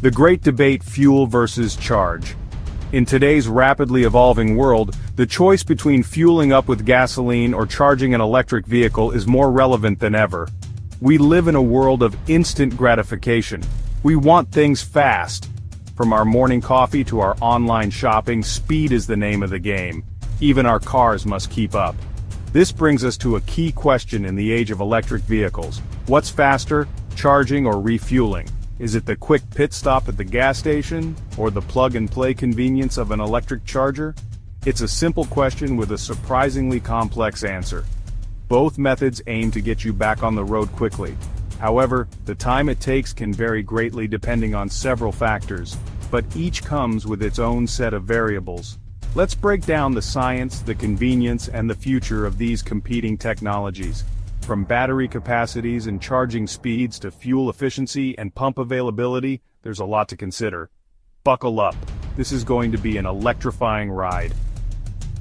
The great debate: fuel versus charge. In today's rapidly evolving world, the choice between fueling up with gasoline or charging an electric vehicle is more relevant than ever. We live in a world of instant gratification. We want things fast. From our morning coffee to our online shopping, speed is the name of the game. Even our cars must keep up. This brings us to a key question in the age of electric vehicles. What's faster, charging or refueling? Is it the quick pit stop at the gas station, or the plug-and-play convenience of an electric charger? It's a simple question with a surprisingly complex answer. Both methods aim to get you back on the road quickly. However, the time it takes can vary greatly depending on several factors, but each comes with its own set of variables. Let's break down the science, the convenience, and the future of these competing technologies. From battery capacities and charging speeds to fuel efficiency and pump availability, there's a lot to consider. Buckle up. This is going to be an electrifying ride.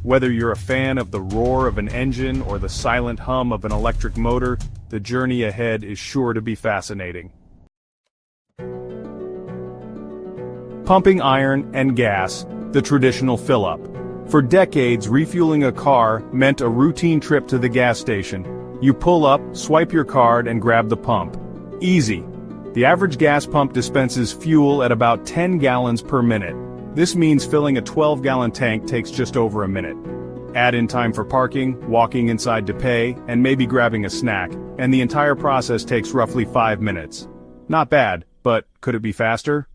Whether you're a fan of the roar of an engine or the silent hum of an electric motor, the journey ahead is sure to be fascinating. Pumping iron and gas, the traditional fill-up. For decades, refueling a car meant a routine trip to the gas station. You pull up, swipe your card, and grab the pump. Easy. The average gas pump dispenses fuel at about 10 gallons per minute. This means filling a 12-gallon tank takes just over a minute. Add in time for parking, walking inside to pay, and maybe grabbing a snack, and the entire process takes roughly 5 minutes. Not bad, but could it be faster?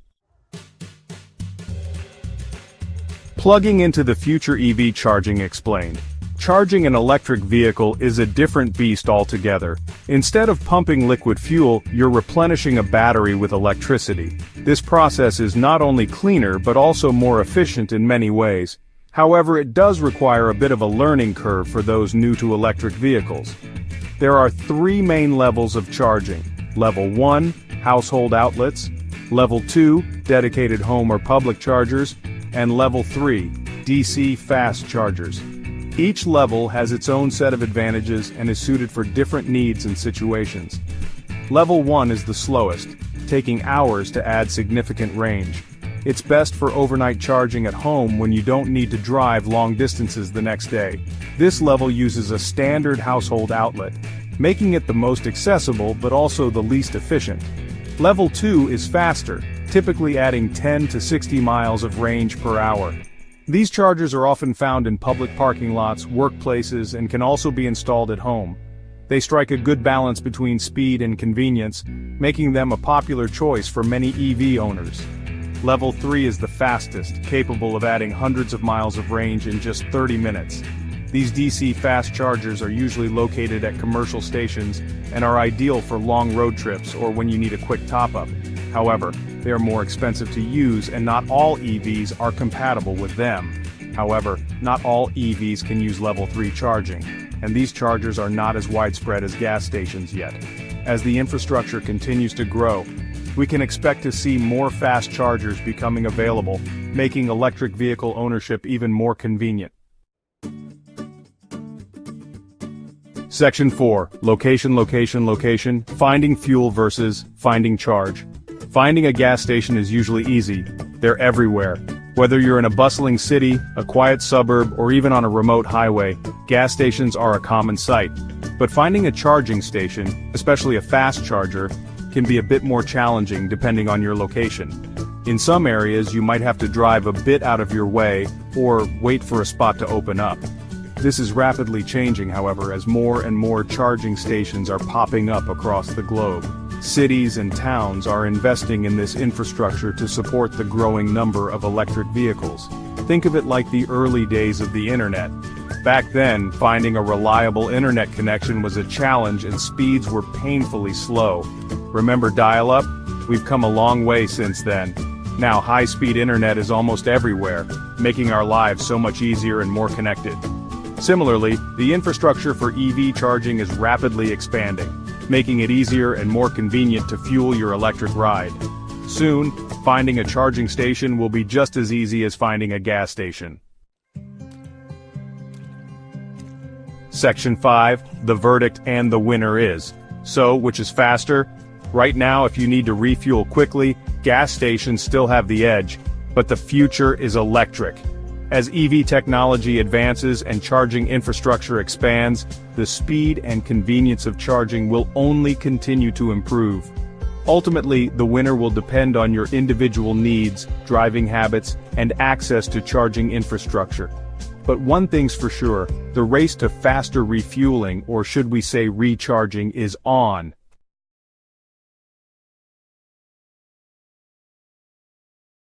Plugging into the future EV charging explained. Charging an electric vehicle is a different beast altogether. Instead of pumping liquid fuel, you're replenishing a battery with electricity. This process is not only cleaner but also more efficient in many ways. However, it does require a bit of a learning curve for those new to electric vehicles. There are 3 main levels of charging. Level 1, household outlets. Level 2, dedicated home or public chargers. And Level 3, DC fast chargers. Each level has its own set of advantages and is suited for different needs and situations. Level 1 is the slowest, taking hours to add significant range. It's best for overnight charging at home when you don't need to drive long distances the next day. This level uses a standard household outlet, making it the most accessible but also the least efficient. Level 2 is faster, typically adding 10 to 60 miles of range per hour. These chargers are often found in public parking lots, workplaces, and can also be installed at home. They strike a good balance between speed and convenience, making them a popular choice for many EV owners. Level 3 is the fastest, capable of adding hundreds of miles of range in just 30 minutes. These DC fast chargers are usually located at commercial stations and are ideal for long road trips or when you need a quick top-up. However, they are more expensive to use and not all EVs are compatible with them. However, not all EVs can use Level 3 charging, and these chargers are not as widespread as gas stations yet. As the infrastructure continues to grow, we can expect to see more fast chargers becoming available, making electric vehicle ownership even more convenient. Section 4. Location. Finding fuel versus finding charge. Finding a gas station is usually easy. They're everywhere. Whether you're in a bustling city, a quiet suburb, or even on a remote highway, gas stations are a common sight. But finding a charging station, especially a fast charger, can be a bit more challenging depending on your location. In some areas, you might have to drive a bit out of your way, or wait for a spot to open up. This is rapidly changing, however, as more and more charging stations are popping up across the globe. Cities and towns are investing in this infrastructure to support the growing number of electric vehicles. Think of it like the early days of the internet. Back then, finding a reliable internet connection was a challenge and speeds were painfully slow. Remember dial-up? We've come a long way since then. Now high-speed internet is almost everywhere, making our lives so much easier and more connected. Similarly, the infrastructure for EV charging is rapidly expanding, making it easier and more convenient to fuel your electric ride. Soon, finding a charging station will be just as easy as finding a gas station. Section 5, the verdict and the winner is. So, which is faster? Right now, if you need to refuel quickly, gas stations still have the edge, but the future is electric. As EV technology advances and charging infrastructure expands, the speed and convenience of charging will only continue to improve. Ultimately, the winner will depend on your individual needs, driving habits, and access to charging infrastructure. But one thing's for sure, the race to faster refueling, or should we say recharging, is on.